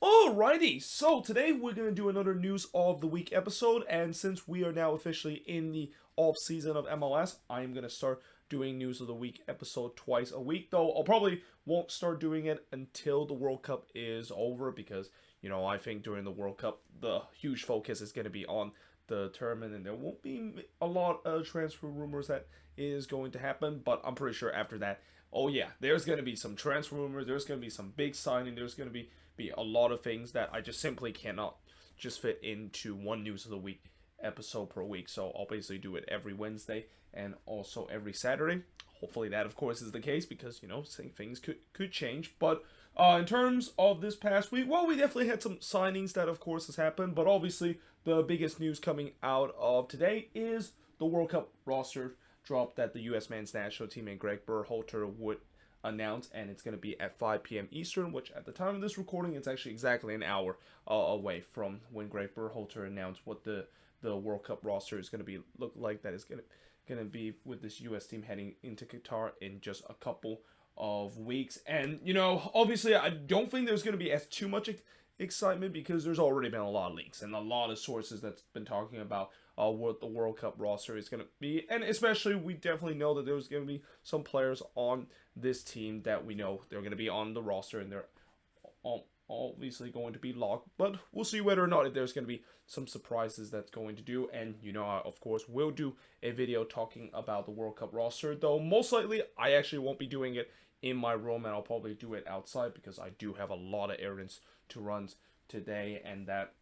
Alrighty, so today we're going to do another News of the Week episode, and since we are now officially in the off-season of MLS, I am going to start doing News of the Week episode twice a week, though I'll probably won't start doing it until the World Cup is over, because, I think during the World Cup, the huge focus is going to be on the tournament, and there won't be a lot of transfer rumors that is going to happen, but I'm pretty sure after that, oh yeah, there's going to be some transfer rumors, there's going to be some big signing, there's going to be a lot of things that I just simply cannot just fit into one News of the Week episode per week. So I'll basically do it every Wednesday and also every Saturday. Hopefully that, of course, is the case because, things could change. But in terms of this past week, well, we definitely had some signings that, of course, has happened. But obviously, the biggest news coming out of today is the World Cup roster drop that the U.S. men's national team and Greg Berhalter would announced, and it's going to be at 5 p.m. Eastern, which at the time of this recording, it's actually exactly an hour away from when Greg Berhalter announced what the World Cup roster is going to be look like. That is going to be with this U.S. team heading into Qatar in just a couple of weeks. And obviously, I don't think there's going to be as too much excitement because there's already been a lot of leaks and a lot of sources that's been talking about what the World Cup roster is going to be, and especially we definitely know that there's going to be some players on this team that we know they're going to be on the roster and they're obviously going to be locked, but we'll see whether or not if there's going to be some surprises that's going to do. And I of course will do a video talking about the World Cup roster, though most likely I actually won't be doing it in my room, and I'll probably do it outside because I do have a lot of errands to run today, and that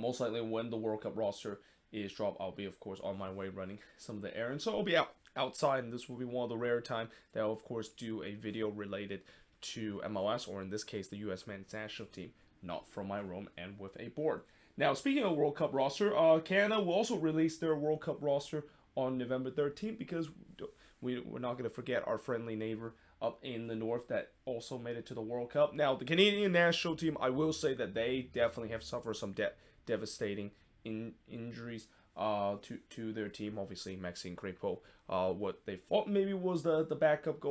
most likely when the World Cup roster is dropped, I'll be, of course, on my way running some of the errands. So I'll be outside, and this will be one of the rare time that I'll, of course, do a video related to MLS, or in this case, the U.S. men's national team, not from my room and with a board. Now, speaking of World Cup roster, Canada will also release their World Cup roster on November 13th because we're not going to forget our friendly neighbor up in the north that also made it to the World Cup. Now, the Canadian national team, I will say that they definitely have suffered some devastating injuries to their team. Obviously, Maxime Crépeau, what they thought maybe was the backup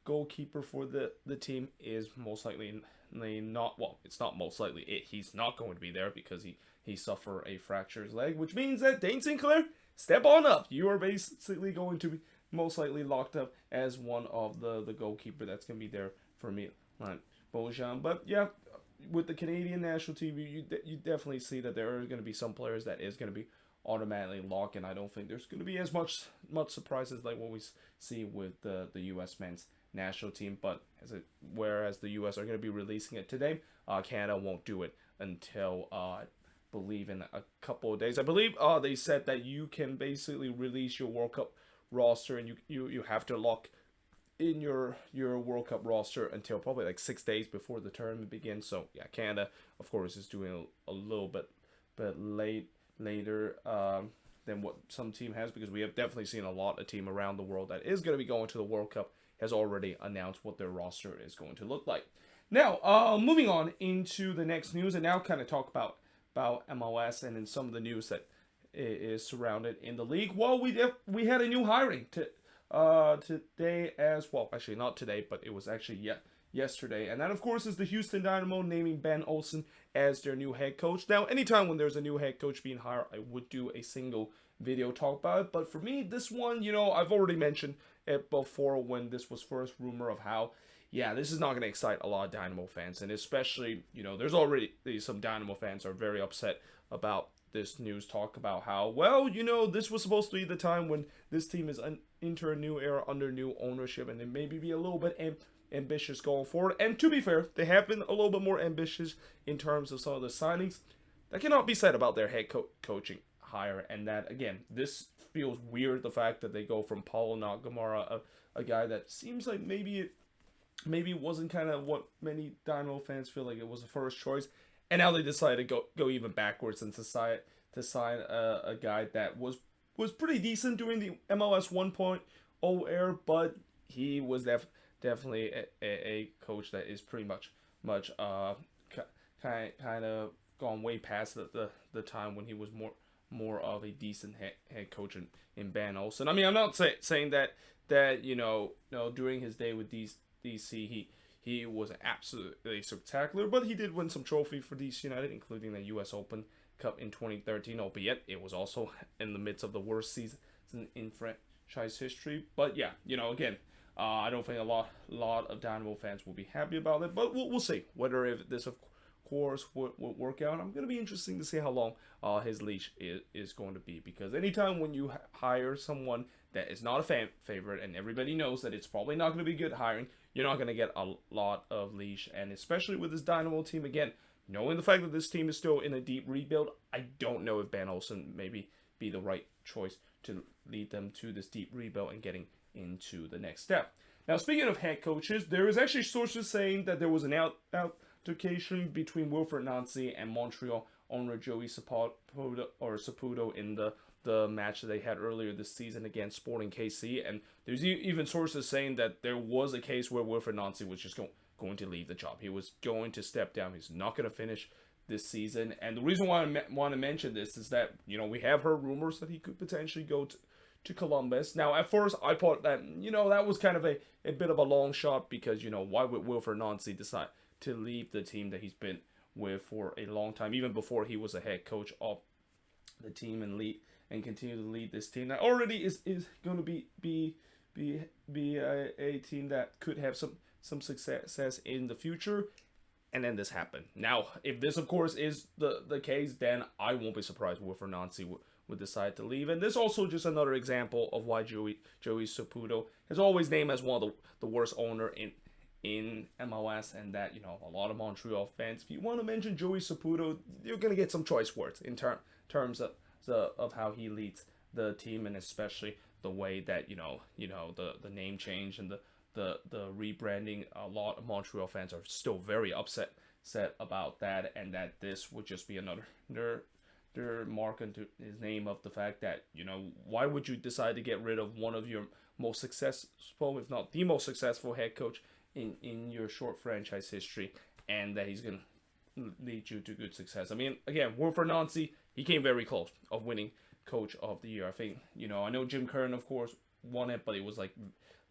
goalkeeper for the team is most likely not. Well, it's not most likely. He's not going to be there because he suffered a fractured leg, which means that Dane Sinclair, step on up. You are basically going to be most likely locked up as one of the goalkeeper that's going to be there for me, Bojan. But yeah, with the Canadian national team, you definitely see that there are going to be some players that is going to be automatically locked, and I don't think there's going to be as much surprises like what we see with the U.S. men's national team. But whereas the U.S. are going to be releasing it today, Canada won't do it until I believe in a couple of days. I believe they said that you can basically release your World Cup roster, and you have to lock in your World Cup roster until probably like 6 days before the tournament begins. So yeah, Canada of course is doing a little bit later than what some team has, because we have definitely seen a lot of team around the world that is going to be going to the World Cup has already announced what their roster is going to look like. Now, moving on into the next news, and now kind of talk about MLS and in some of the news that is surrounded in the league. Well, we had a new hiring today as well. Actually, not today, but it was actually yesterday. And that, of course, is the Houston Dynamo naming Ben Olsen as their new head coach. Now, anytime when there's a new head coach being hired, I would do a single video talk about it. But for me, this one, I've already mentioned it before when this was first rumor of how, yeah, this is not going to excite a lot of Dynamo fans. And especially, there's already some Dynamo fans are very upset about this news talk about how, well, this was supposed to be the time when this team is enter a new era under new ownership, and then maybe be a little bit ambitious going forward. And to be fair, they have been a little bit more ambitious in terms of some of the signings. That cannot be said about their head coaching hire, and that, again, this feels weird, the fact that they go from Paulo Nagamara, a guy that seems like maybe it wasn't kind of what many Dynamo fans feel like it was the first choice. And now they decided to go even backwards and to sign a guy that was pretty decent during the MLS 1.0 era, but he was definitely a coach that is pretty much kind of gone way past the time when he was more of a decent head coach in Ben Olsen. I mean, I'm not saying that during his day with DC he was absolutely spectacular, but he did win some trophy for DC United, including the US Open Cup in 2013, albeit it was also in the midst of the worst season in franchise history. But yeah, again, I don't think a lot of Dynamo fans will be happy about it, but we'll see whether if this, of course, would work out. I'm going to be interesting to see how long his leash is going to be, because anytime when you hire someone that is not a fan favorite and everybody knows that it's probably not going to be good hiring, you're not going to get a lot of leash. And especially with this Dynamo team, again, knowing the fact that this team is still in a deep rebuild, I don't know if Ben Olsen maybe be the right choice to lead them to this deep rebuild and getting into the next step. Now, speaking of head coaches, there is actually sources saying that there was an altercation between Wilfried Nancy and Montreal owner Joey Saputo in the match that they had earlier this season against Sporting KC. And there's even sources saying that there was a case where Wilfried Nancy was just going to leave the job. He was going to step down. He's not going to finish this season. And the reason why I want to mention this is that, we have heard rumors that he could potentially go to Columbus. Now, at first, I thought that, that was kind of a bit of a long shot, because, why would Wilfried Nancy decide to leave the team that he's been with for a long time, even before he was a head coach of the team, and continue to lead this team that already is going to be a team that could have some success in the future. And then this happened. Now, if this, of course, is the case, then I won't be surprised Wilfried Nancy would decide to leave. And this also just another example of why Joey Saputo is always named as one of the worst owner in MLS, and that, a lot of Montreal fans, if you want to mention Joey Saputo, you're going to get some choice words in terms of how he leads the team, and especially the way that, the name change and the rebranding. A lot of Montreal fans are still very upset about that, and that this would just be another mark into his name of the fact that, why would you decide to get rid of one of your most successful, if not the most successful head coach in your short franchise history, and that he's going to lead you to good success. I mean, again, Wilfried Nancy, he came very close of winning Coach of the Year. I think, I know Jim Curran, of course, won it, but it was like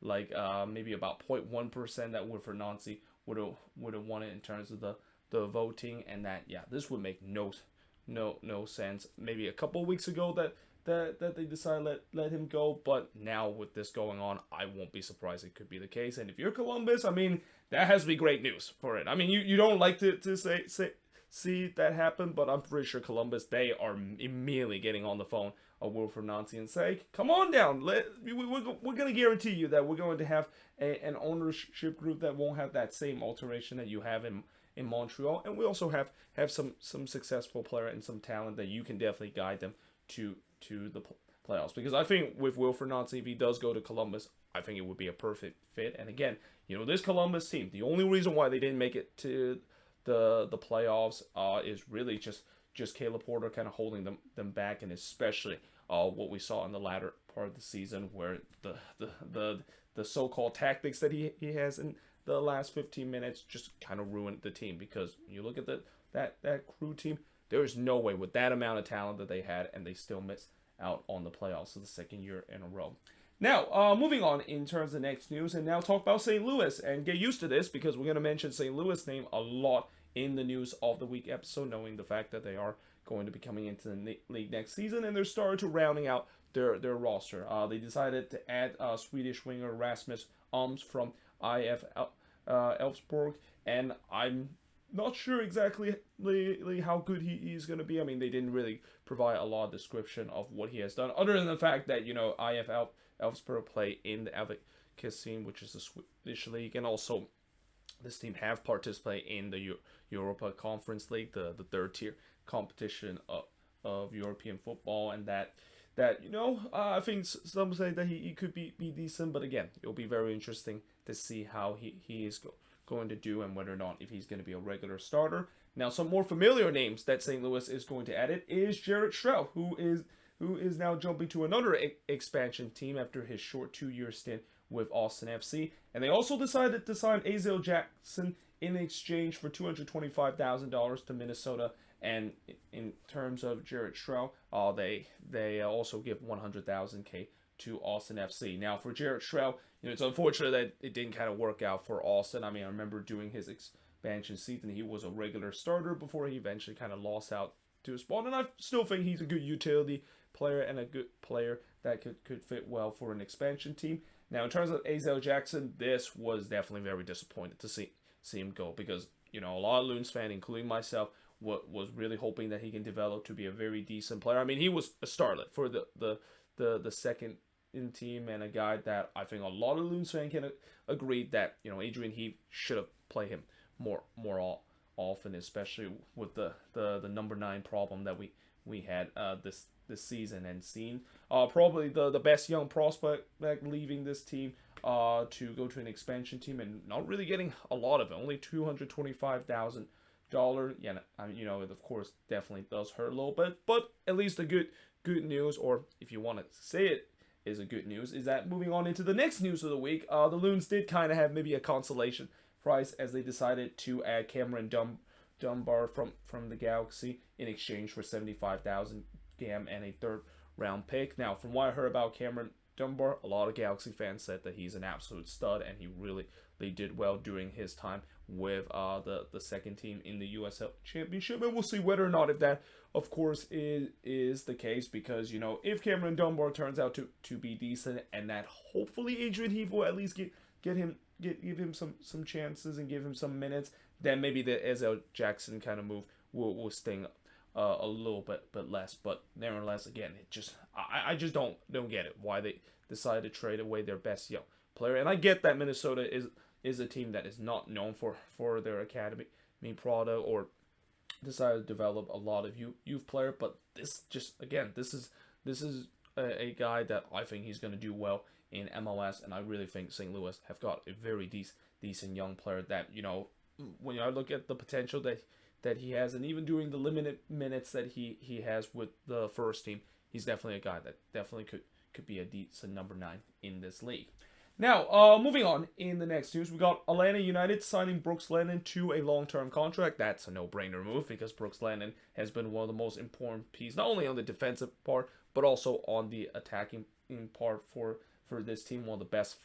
maybe about 0.1% that Wilfried Nancy would have won it in terms of the voting, and that, yeah, this would make no sense. Maybe a couple of weeks ago that they decided let him go, but now with this going on, I won't be surprised it could be the case. And if you're Columbus, I mean, that has to be great news for it. I mean, you don't like to see that happen, but I'm pretty sure Columbus, they are immediately getting on the phone of Wilfried Nancy and say, come on down, we're going to guarantee you that we're going to have an ownership group that won't have that same alteration that you have in Montreal, and we also have some successful player and some talent that you can definitely guide them to the playoffs. Because I think with Wilfried Nancy, if he does go to Columbus, I think it would be a perfect fit. And again, this Columbus team, the only reason why they didn't make it to the playoffs is really just Caleb Porter kind of holding them back, and especially what we saw in the latter part of the season, where the so-called tactics that he has in the last 15 minutes just kind of ruined the team. Because you look at that Crew team, there is no way with that amount of talent that they had, and they still missed out on the playoffs for the second year in a row. Now, moving on in terms of next news, and now talk about St. Louis, and get used to this, because we're going to mention St. Louis' name a lot in the News of the Week episode, knowing the fact that they are going to be coming into the league next season, and they're starting to rounding out their roster. They decided to add Swedish winger Rasmus Alms from IF Elfsborg, and I'm not sure exactly how good he is going to be. I mean, they didn't really provide a lot of description of what he has done, other than the fact that, IF Elfsborg play in the Eredivisie, which is the Swedish league, and also this team have participated in the Europa Conference League, the third tier competition of European football, and that I think some say that he could be decent, but again, it'll be very interesting to see how he is going to do, and whether or not if he's going to be a regular starter. Now, some more familiar names that St. Louis is going to add it is Jared Stroud, who is now jumping to another expansion team after his short 2-year stint with Austin FC. And they also decided to sign Azale Jackson in exchange for $225,000 to Minnesota. And in terms of Jared Stroud, they also give $100,000 to Austin FC. Now for Jared Shrell, it's unfortunate that it didn't kind of work out for Austin. I mean, I remember during his expansion season, he was a regular starter before he eventually kind of lost out to a spot, and I still think he's a good utility player and a good player that could fit well for an expansion team. Now, in terms of Azel Jackson, this was definitely very disappointed to see him go because, a lot of Loons fans, including myself, was really hoping that he can develop to be a very decent player. I mean, he was a starlet for the second in team and a guy that I think a lot of Loons fans can agree that, Adrian Heath should have played him more often, especially with the number 9 problem that we had this season and seen. Probably the best young prospect leaving this team to go to an expansion team and not really getting a lot of it, only $225,000. Yeah, it of course definitely does hurt a little bit, but at least the good news, or if you want to say it is a good news, is that moving on into the next news of the week, the Loons did kind of have maybe a consolation prize as they decided to add Cameron Dunbar from the Galaxy in exchange for 75,000 GAM and a third-round pick. Now, from what I heard about Cameron Dunbar, a lot of Galaxy fans said that he's an absolute stud, and he really did well during his time with the second team in the USL Championship, and we'll see whether or not if that, of course, is the case, because, if Cameron Dunbar turns out to be decent, and that hopefully Adrian Heath will at least give him some chances and give him some minutes, then maybe the Azel Jackson kind of move will sting a little bit less. But nevertheless, again, I just don't get it why they decided to trade away their best young player. And I get that Minnesota is a team that is not known for their academy product or decided to develop a lot of youth player. But this is a guy that I think he's going to do well in MLS, and I really think St. Louis have got a very decent young player that, when I look at the potential that he has, and even during the limited minutes that he has with the first team, he's definitely a guy that definitely could be a decent number 9 in this league. Now, moving on in the next news, we got Atlanta United signing Brooks Lennon to a long-term contract. That's a no-brainer move because Brooks Lennon has been one of the most important pieces, not only on the defensive part, but also on the attacking part for this team, one of the best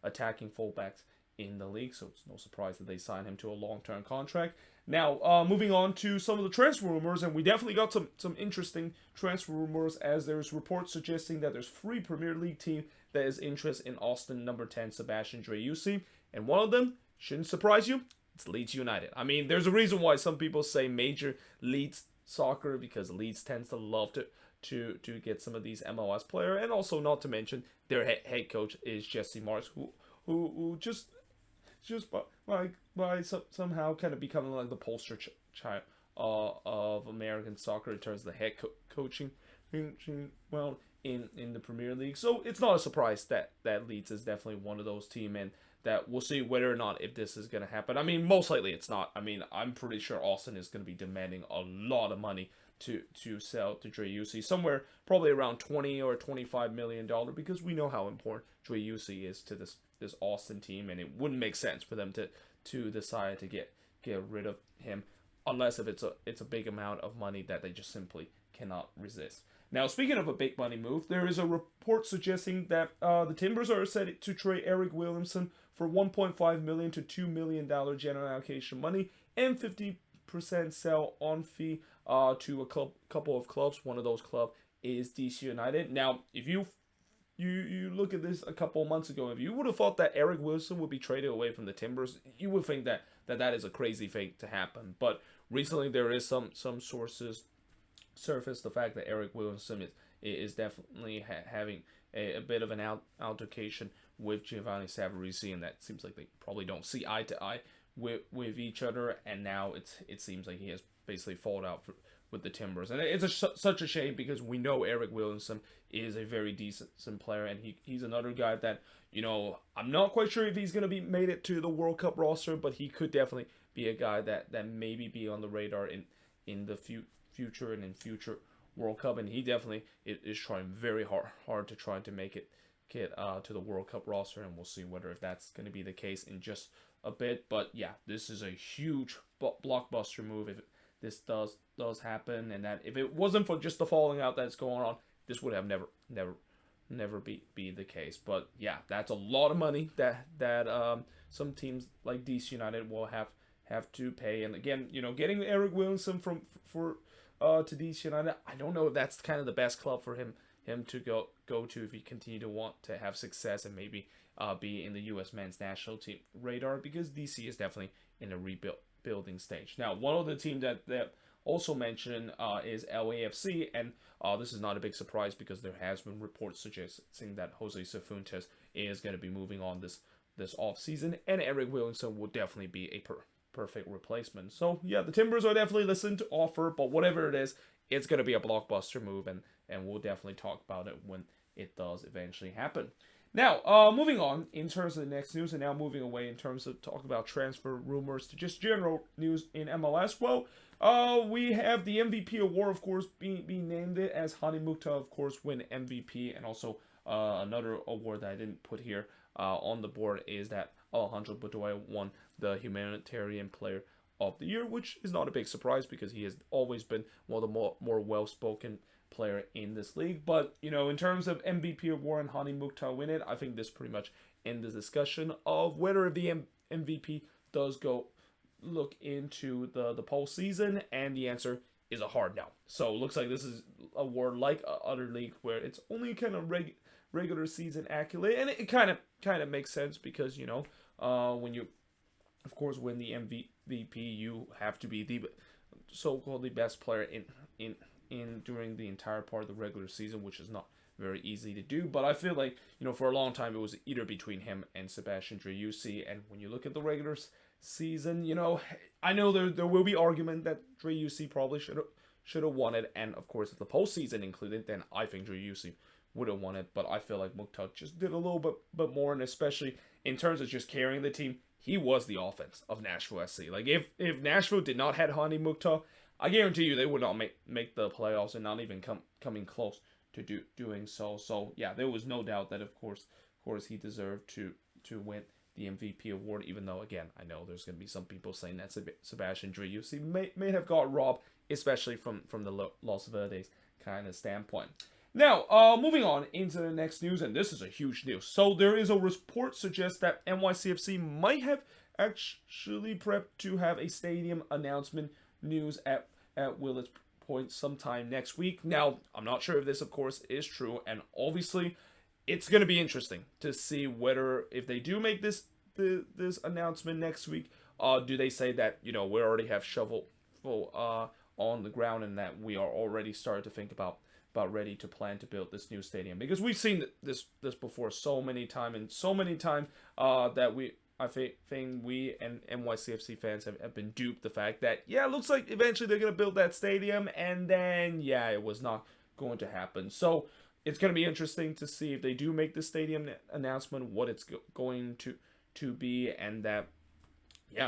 attacking fullbacks in the league, so it's no surprise that they signed him to a long-term contract. Now, moving on to some of the transfer rumors, and we definitely got some interesting transfer rumors, as there's reports suggesting that there's 3 Premier League team that is interest in Austin number 10 Sebastian Driussi, and one of them, shouldn't surprise you, it's Leeds United. I mean, there's a reason why some people say Major Leeds Soccer, because Leeds tends to love to get some of these MLS players, and also not to mention their head coach is Jesse Marks, who just by somehow kind of becoming like the poster child of American soccer in terms of the head coaching well in the Premier League. So it's not a surprise that Leeds is definitely one of those teams, and that we'll see whether or not if this is going to happen. I mean, most likely it's not. I mean, I'm pretty sure Austin is going to be demanding a lot of money to sell to Driussi, somewhere probably around $20 or $25 million, because we know how important Driussi is to this Austin team, and it wouldn't make sense for them to decide to get rid of him unless if it's a big amount of money that they just simply cannot resist. Now, speaking of a big money move, there is a report suggesting that the Timbers are set to trade Eric Williamson for $1.5 million to $2 million general allocation money and 50% sell on fee to a couple of clubs. One of those clubs is DC United. Now, if you look at this a couple of months ago, if you would have thought that Eric Wilson would be traded away from the Timbers, you would think that is a crazy thing to happen. But recently there is some sources surface the fact that Eric Wilson is definitely having a bit of an altercation with Giovanni Savarese, and that seems like they probably don't see eye to eye with each other, and now it seems like he has basically fallen out with the Timbers. And it's such a shame, because we know Eric Williamson is a very decent player, and he's another guy that, I'm not quite sure if he's going to be made it to the World Cup roster, but he could definitely be a guy that maybe be on the radar in the future and in future World Cup, and he definitely is trying very hard to try to make it get to the World Cup roster, and we'll see whether if that's going to be the case in just a bit. But yeah, this is a huge blockbuster move if this does happen, and that if it wasn't for just the falling out that's going on, this would have never never be the case. But yeah, that's a lot of money that some teams like DC United will have to pay. And again, getting Eric Williamson for to DC United, I don't know if that's kind of the best club for him to go to if he continue to want to have success and maybe be in the U.S. men's national team radar, because DC is definitely in a rebuilding stage. Now, one other team that also mentioned is LAFC, and this is not a big surprise because there has been reports suggesting that Jose Cifuentes is going to be moving on this offseason, and Eric Williamson will definitely be a perfect replacement. So yeah, the Timbers are definitely listening to offer, but whatever it is, it's going to be a blockbuster move, and we'll definitely talk about it when it does eventually happen. Now, moving on in terms of the next news, and now moving away in terms of talking about transfer rumors to just general news in MLS. Well, we have the MVP award, of course, being named it as Hani Mukhtar, of course, win MVP, and also another award that I didn't put here on the board is that Alejandro Bedoya won the Humanitarian Player of the Year, which is not a big surprise because he has always been one of the more well-spoken player in this league. But in terms of MVP award and Hani Mukhtar win it, I think this pretty much ends the discussion of whether the MVP does go look into the postseason, and the answer is a hard no. So it looks like this is a award like other leagues where it's only kind of regular season accolade, and it kind of makes sense because when you of course win the MVP, you have to be the so-called the best player in during the entire part of the regular season, which is not very easy to do. But I feel like for a long time it was either between him and Sebastian Driussi, and when you look at the regular season, I know there will be argument that Driussi probably should have won it, and of course if the postseason included, then I think Driussi would have won it. But I feel like Mukhtar just did a little bit more, and especially in terms of just carrying the team, he was the offense of Nashville SC. Like if Nashville did not have Hani Mukhtar, I guarantee you they would not make the playoffs and not even coming close to doing so. So yeah, there was no doubt that of course he deserved to win the MVP award, even though again I know there's going to be some people saying that Sebastian Driussi may have got robbed, especially from the Los Verdes kind of standpoint. Now, moving on into the next news, and this is a huge news. So there is a report suggests that NYCFC might have actually prepped to have a stadium announcement news at Willets Point sometime next week. Now, I'm not sure if this, of course, is true, and obviously, it's going to be interesting to see whether if they do make this announcement next week, do they say that we already have shovel on the ground and that we are already starting to think about ready to plan to build this new stadium, because we've seen this before so many times that I think we and NYCFC fans have been duped the fact that it looks like eventually they're going to build that stadium, and then it was not going to happen. So it's going to be interesting to see if they do make the stadium announcement, what it's going to be, and that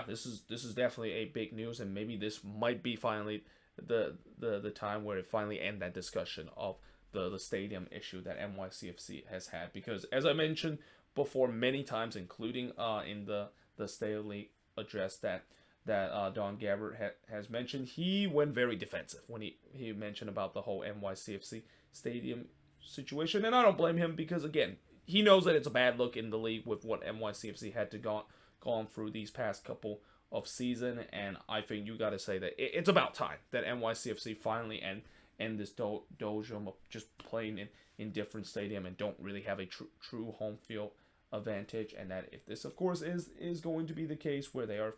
this is definitely a big news, and maybe this might be finally the time where it finally end that discussion of the stadium issue that NYCFC has had, because as I mentioned before many times, including in the State of the League address that Don Gabbert has mentioned, he went very defensive when he mentioned about the whole NYCFC stadium situation, and I don't blame him, because again he knows that it's a bad look in the league with what NYCFC had to gone through these past couple of season, and I think you got to say that it's about time that NYCFC finally end this doldrum of just playing in different stadium and don't really have a true home field advantage, and that if this of course is going to be the case where they are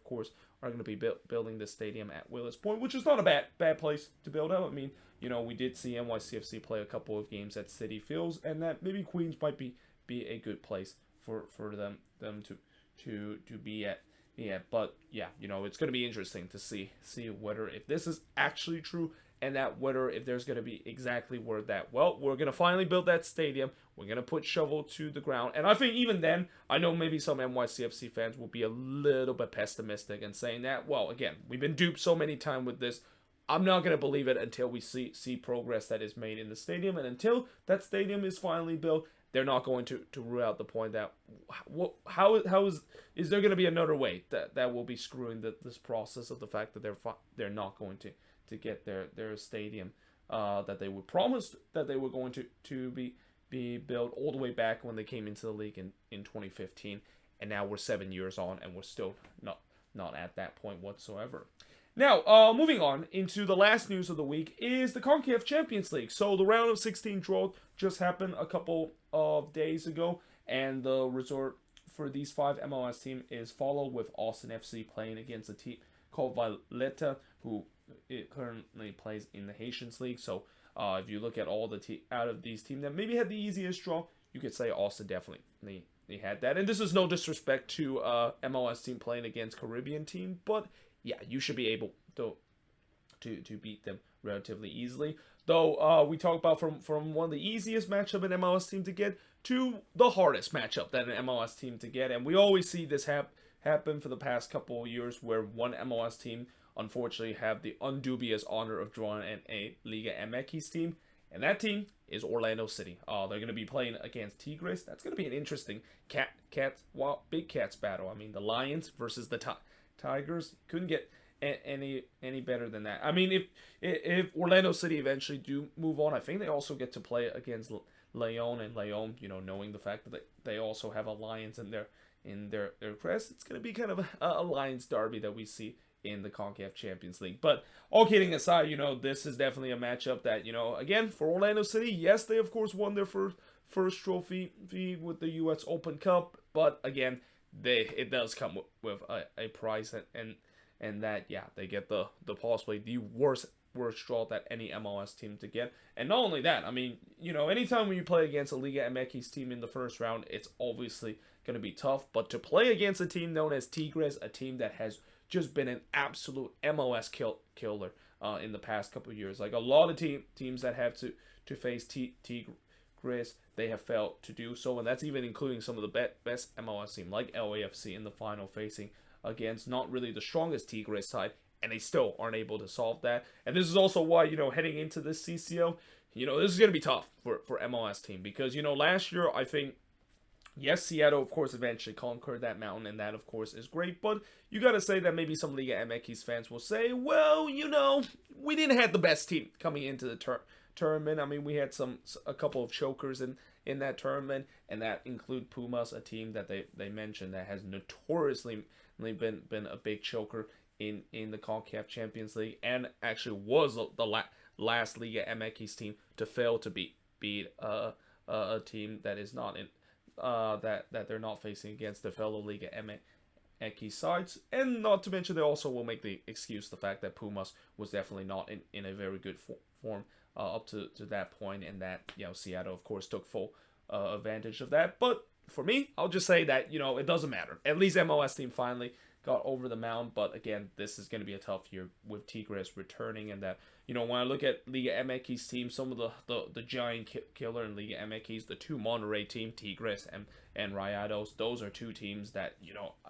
going to be building this stadium at Willets Point, which is not a bad place to build up. I mean, we did see NYCFC play a couple of games at City Fields, and that maybe Queens might be a good place for them to be at. Yeah, but it's going to be interesting to see whether if this is actually true, and that whether if there's going to be exactly where that, we're going to finally build that stadium, we're going to put shovel to the ground. And I think even then, I know maybe some NYCFC fans will be a little bit pessimistic and saying that, again, we've been duped so many times with this. I'm not going to believe it until we see progress that is made in the stadium, and until that stadium is finally built, they're not going to rule out the point that how is there going to be another way that will be screwing this process of the fact that they're not going to get their stadium that they were promised that they were going to be be built all the way back when they came into the league in 2015, and now we're 7 years on, and we're still not at that point whatsoever. Now, moving on into the last news of the week is the CONCACAF Champions League. So the round of 16 draw just happened a couple of days ago, and the result for these 5 MLS teams is followed with Austin FC playing against a team called Valletta, who currently plays in the Haitians League. So if you look at all the out of these teams that maybe had the easiest draw, you could say Austin definitely they had that. And this is no disrespect to MLS team playing against Caribbean team, but yeah, you should be able to beat them relatively easily. Though we talk about from one of the easiest matchup an MLS team to get to the hardest matchup that an MLS team to get, and we always see this happen for the past couple of years, where one MLS team unfortunately have the undubious honor of drawing a Liga MX team, and that team is Orlando City. They're going to be playing against Tigres. That's going to be an interesting big cats battle. I mean, the Lions versus the Tigers couldn't get any better than that. I mean, if Orlando City eventually do move on, I think they also get to play against Leon, and Leon, knowing the fact that they also have a Lions in their crest, it's going to be kind of a Lions derby that we see in the CONCACAF Champions League. But all kidding aside, this is definitely a matchup that, again, for Orlando City, yes, they of course won their first trophy with the US Open Cup, but again, it does come with a price, and that, yeah, they get the possibly the worst draw that any MLS team to get. And not only that, I mean, anytime when you play against a Liga MX team in the first round, it's obviously going to be tough. But to play against a team known as Tigres, a team that has just been an absolute MLS killer in the past couple of years. Like a lot of teams that have to face Tigres, they have failed to do so. And that's even including some of the best MLS team like LAFC in the final, facing against not really the strongest Tigres side, and they still aren't able to solve that. And this is also why, heading into this CCL, this is going to be tough for MLS team, because, last year, I think, yes, Seattle, of course, eventually conquered that mountain, and that, of course, is great, but you got to say that maybe some Liga MX fans will say, well, we didn't have the best team coming into the tournament. I mean, we had a couple of chokers in that tournament, and that include Pumas, a team that they mentioned that has notoriously been a big choker in the CONCACAF Champions League, and actually was the last Liga MX team to fail to beat a team that is not in that they're not facing against the fellow Liga MX sides. And not to mention, they also will make the excuse the fact that Pumas was definitely not in a very good form up to that point, and that Seattle of course took full advantage of that. But for me, I'll just say that it doesn't matter. At least MLS team finally got over the mound. But again, this is going to be a tough year with Tigres returning, and that when I look at Liga MX teams, some of the giant killer in Liga MX, the two Monterrey team, Tigres and Rayados, those are two teams that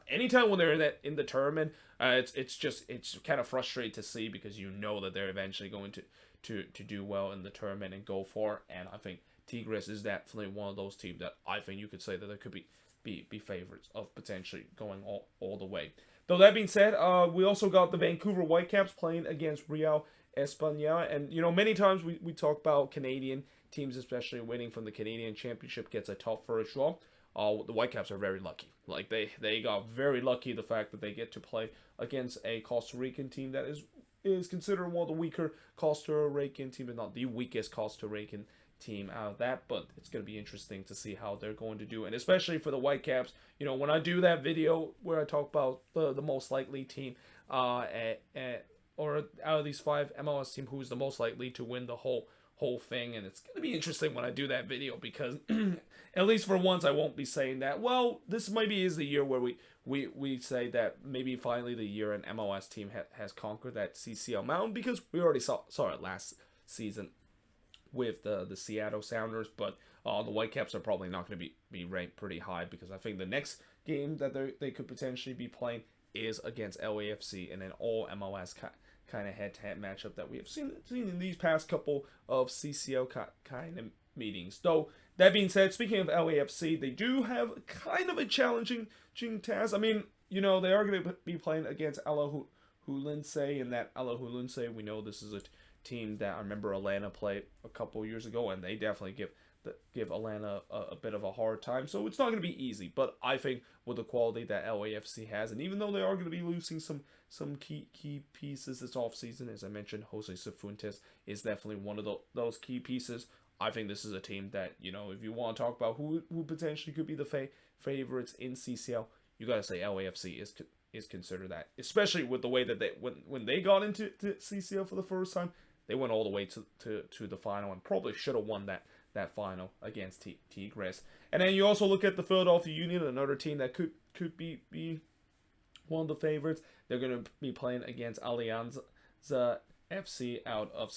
anytime when they're in the tournament, it's kind of frustrating to see, because that they're eventually going to do well in the tournament and go far. And I think Tigres is definitely one of those teams that I think you could say that there could be favorites of potentially going all the way. Though that being said, we also got the Vancouver Whitecaps playing against Real España, and many times we talk about Canadian teams, especially winning from the Canadian Championship, gets a tough first draw. The Whitecaps are very lucky. Like they got very lucky the fact that they get to play against a Costa Rican team that is considered one of the weaker Costa Rican team, but not the weakest Costa Rican team out of that. But it's going to be interesting to see how they're going to do, and especially for the Whitecaps, when I do that video where I talk about the most likely team or out of these 5 MLS team who's the most likely to win the whole thing. And it's going to be interesting when I do that video, because at least for once I won't be saying that, well, this maybe is the year where we say that maybe finally the year an MLS team has conquered that CCL mountain, because we already saw it last season with the Seattle Sounders. But the Whitecaps are probably not going to be ranked pretty high, because I think the next game that they could potentially be playing is against LAFC, and an all MLS kind of head-to-head matchup that we have seen in these past couple of CCL kind of meetings. Though that being said, speaking of LAFC, they do have kind of a challenging task. I mean, they are going to be playing against Alajuelense, and that Alajuelense, we know this is a team that I remember Atlanta played a couple years ago, and they definitely give Atlanta a bit of a hard time. So it's not going to be easy. But I think with the quality that LAFC has, and even though they are going to be losing some key pieces this offseason, as I mentioned, Jose Cifuentes is definitely one of those key pieces. I think this is a team that, you know, if you want to talk about who potentially could be the favorites in CCL, you got to say LAFC is considered that, especially with the way that they when they got into CCL for the first time, they went all the way to the final and probably should have won that final against Tigres. And then you also look at the Philadelphia Union, another team that could be one of the favorites. They're going to be playing against Alianza FC out of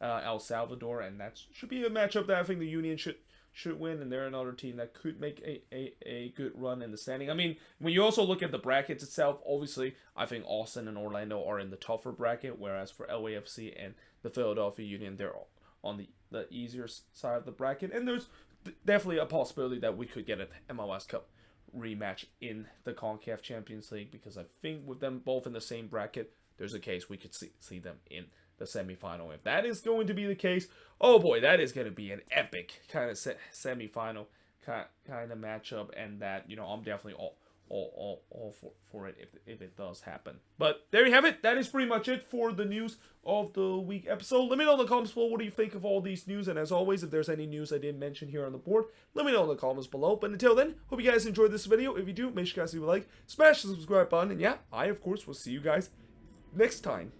El Salvador, and that should be a matchup that I think the Union should win, and they're another team that could make a good run in the standing. I mean, when you also look at the brackets itself, obviously, I think Austin and Orlando are in the tougher bracket, whereas for LAFC and the Philadelphia Union, they're on the easier side of the bracket, and there's definitely a possibility that we could get an MLS Cup rematch in the CONCACAF Champions League, because I think with them both in the same bracket, there's a case we could see them in the semifinal. If that is going to be the case, oh boy, that is going to be an epic kind of semifinal kind of matchup, and that, you know, I'm definitely all for it if it does happen. But there you have it. That is pretty much it for the news of the week episode. Let me know in the comments below what do you think of all these news, and as always, if there's any news I didn't mention here on the board, let me know in the comments below. But until then, hope you guys enjoyed this video. If you do, make sure you guys leave a like, smash the subscribe button, and yeah, I of course will see you guys next time.